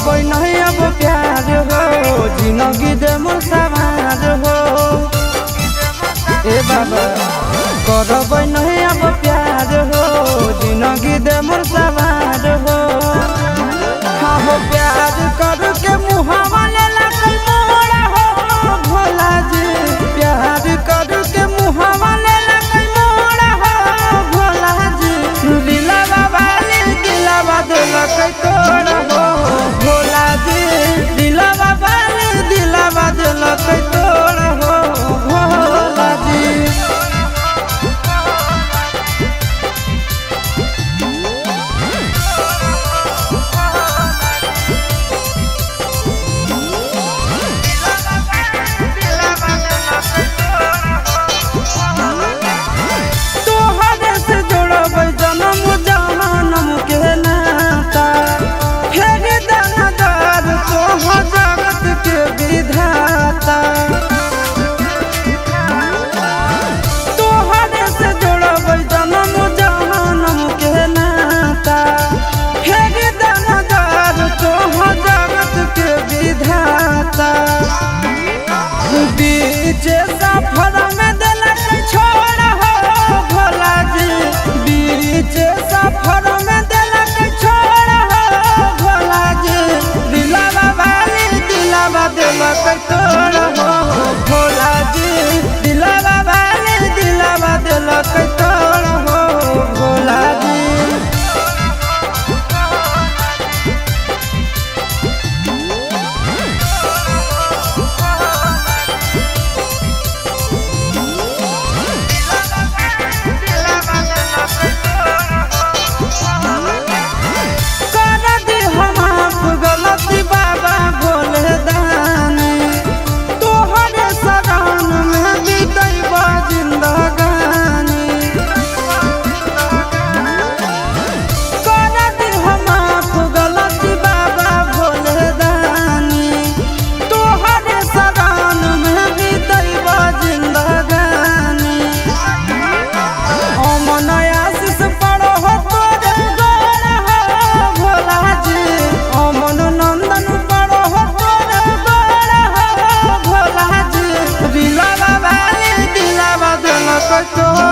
करबै नहीं अब प्यार हो जिंदगी दे मोर सवार हो। ए बाबा करबै नहीं अब प्यार हो जिंदगी दे मोर सवार हो। हाँ हो प्यार करके मुहावा लेला कोई मोरा हो भोला जी, प्यार करके मुहावा लेला कोई मोरा हो भोला जी। दिलवा वाली दिलवा देला कोई तोड़ा हो भोला जी, दिलवा वाली दिलवा देला कोई तोड़ा हो भोला जी। बीच सफर में दिलक छोड़ हो भोला जी, बीच सफर में दिलक छोड़ हो भोला जी। दिलवा वाली दिलवा दिलक तोड़ हो भोला जी, दिलवा वाली दिलवा दिलक तोड़ हो भोला जी। तो